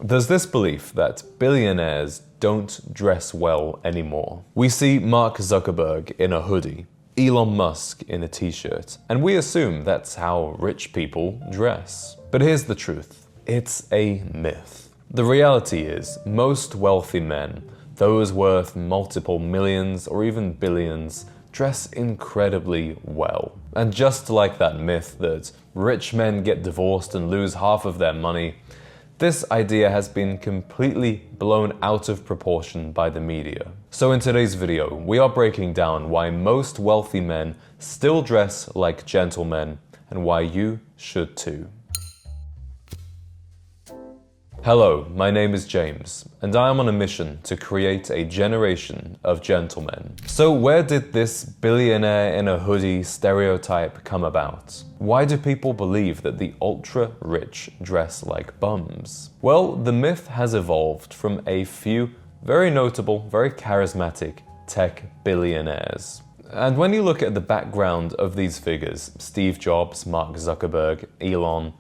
There's this belief that billionaires don't dress well anymore. We see Mark Zuckerberg in a hoodie, Elon Musk in a t-shirt, and we assume that's how rich people dress. But here's the truth. It's a myth. The reality is, most wealthy men, those worth multiple millions or even billions, dress incredibly well. And just like that myth that rich men get divorced and lose half of their money, this idea has been completely blown out of proportion by the media. So in today's video, we are breaking down why most wealthy men still dress like gentlemen and why you should too. Hello, my name is James, and I am on a mission to create a generation of gentlemen. So where did this billionaire in a hoodie stereotype come about? Why do people believe that the ultra-rich dress like bums? Well, the myth has evolved from a few very notable, very charismatic tech billionaires. And when you look at the background of these figures, Steve Jobs, Mark Zuckerberg, Elon,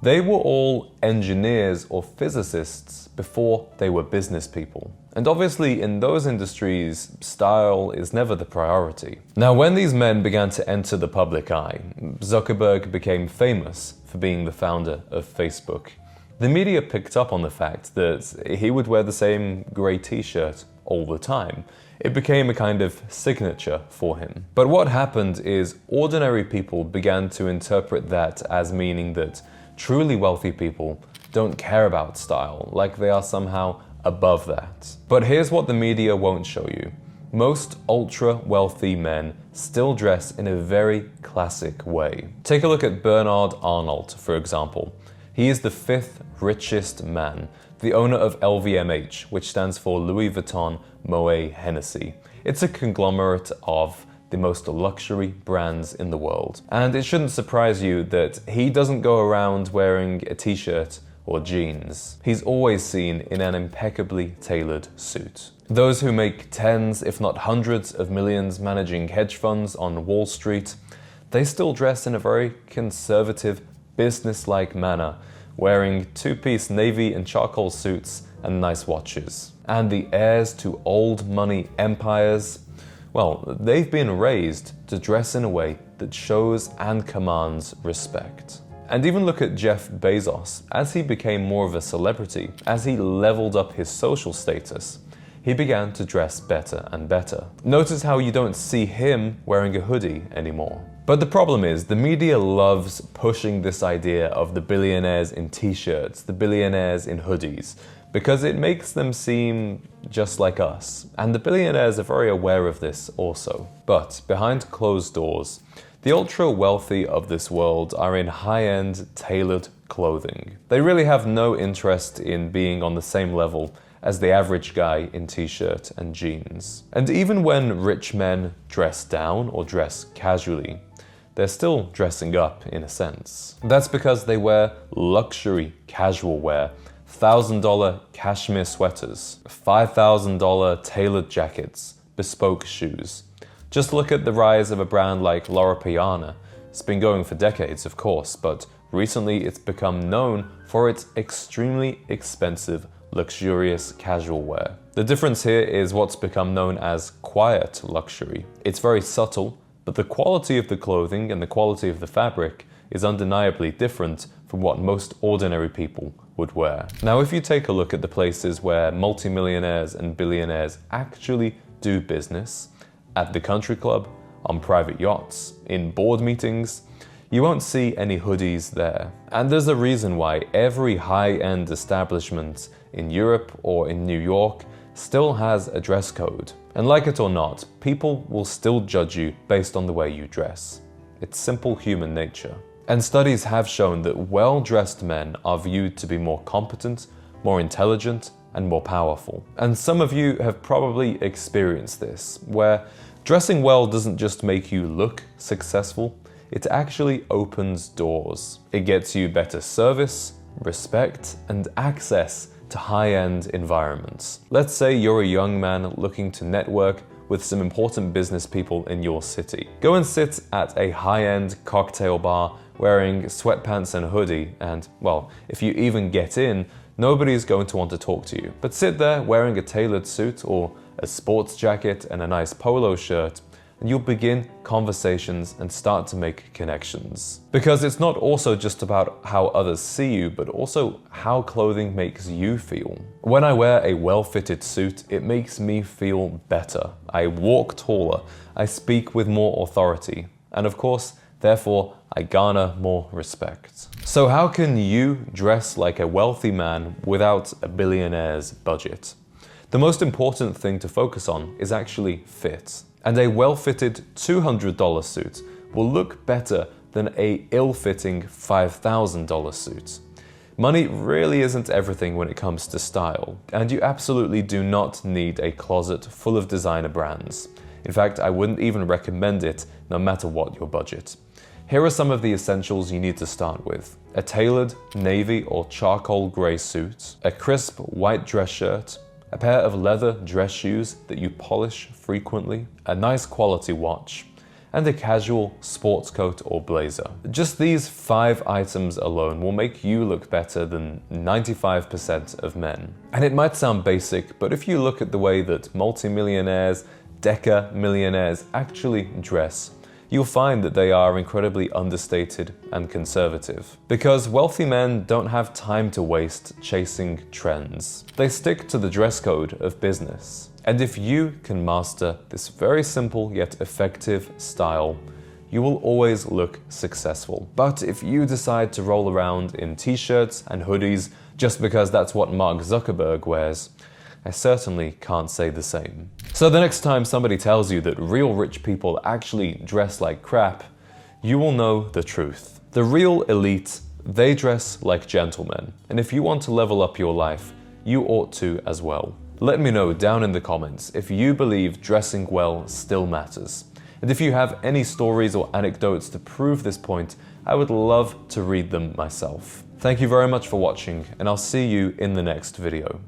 they were all engineers or physicists before they were business people. And obviously in those industries, style is never the priority. Now when these men began to enter the public eye, Zuckerberg became famous for being the founder of Facebook. The media picked up on the fact that he would wear the same grey t-shirt all the time. It became a kind of signature for him. But what happened is ordinary people began to interpret that as meaning that truly wealthy people don't care about style, like they are somehow above that. But here's what the media won't show you. Most ultra-wealthy men still dress in a very classic way. Take a look at Bernard Arnault, for example. He is the 5th richest man, the owner of LVMH, which stands for Louis Vuitton Moet Hennessy. It's a conglomerate of the most luxury brands in the world. And it shouldn't surprise you that he doesn't go around wearing a t-shirt or jeans. He's always seen in an impeccably tailored suit. Those who make tens, if not hundreds of millions managing hedge funds on Wall Street, they still dress in a very conservative, business-like manner, wearing two-piece navy and charcoal suits and nice watches. And the heirs to old money empires, well, they've been raised to dress in a way that shows and commands respect. And even look at Jeff Bezos. As he became more of a celebrity, as he leveled up his social status, he began to dress better and better. Notice how you don't see him wearing a hoodie anymore. But the problem is, the media loves pushing this idea of the billionaires in t-shirts, the billionaires in hoodies, because it makes them seem just like us. And the billionaires are very aware of this also. But behind closed doors, the ultra-wealthy of this world are in high-end, tailored clothing. They really have no interest in being on the same level as the average guy in t-shirt and jeans. And even when rich men dress down or dress casually, they're still dressing up in a sense. That's because they wear luxury casual wear, $1,000 cashmere sweaters, $5,000 tailored jackets, bespoke shoes. Just look at the rise of a brand like Loro Piana. It's been going for decades, of course, but recently it's become known for its extremely expensive, luxurious casual wear. The difference here is what's become known as quiet luxury. It's very subtle, but the quality of the clothing and the quality of the fabric is undeniably different from what most ordinary people would wear. Now, if you take a look at the places where multimillionaires and billionaires actually do business, at the country club, on private yachts, in board meetings, you won't see any hoodies there. And there's a reason why every high-end establishment in Europe or in New York still has a dress code. And like it or not, people will still judge you based on the way you dress. It's simple human nature. And studies have shown that well-dressed men are viewed to be more competent, more intelligent, and more powerful. And some of you have probably experienced this, where dressing well doesn't just make you look successful, it actually opens doors. It gets you better service, respect, and access to high-end environments. Let's say you're a young man looking to network with some important business people in your city. Go and sit at a high-end cocktail bar wearing sweatpants and a hoodie, and, well, if you even get in, nobody's going to want to talk to you. But sit there wearing a tailored suit or a sports jacket and a nice polo shirt, and you'll begin conversations and start to make connections. Because it's not also just about how others see you, but also how clothing makes you feel. When I wear a well-fitted suit, it makes me feel better. I walk taller, I speak with more authority, and of course, therefore, I garner more respect. So how can you dress like a wealthy man without a billionaire's budget? The most important thing to focus on is actually fit. And a well-fitted $200 suit will look better than a ill-fitting $5,000 suit. Money really isn't everything when it comes to style, and you absolutely do not need a closet full of designer brands. In fact, I wouldn't even recommend it no matter what your budget. Here are some of the essentials you need to start with: a tailored navy or charcoal grey suit, a crisp white dress shirt, a pair of leather dress shoes that you polish frequently, a nice quality watch, and a casual sports coat or blazer. Just these 5 items alone will make you look better than 95% of men. And it might sound basic, but if you look at the way that multimillionaires, deca-millionaires actually dress, you'll find that they are incredibly understated and conservative. Because wealthy men don't have time to waste chasing trends. They stick to the dress code of business. And if you can master this very simple yet effective style, you will always look successful. But if you decide to roll around in t-shirts and hoodies just because that's what Mark Zuckerberg wears, I certainly can't say the same. So the next time somebody tells you that real rich people actually dress like crap, you will know the truth. The real elite, they dress like gentlemen. And if you want to level up your life, you ought to as well. Let me know down in the comments if you believe dressing well still matters. And if you have any stories or anecdotes to prove this point, I would love to read them myself. Thank you very much for watching, and I'll see you in the next video.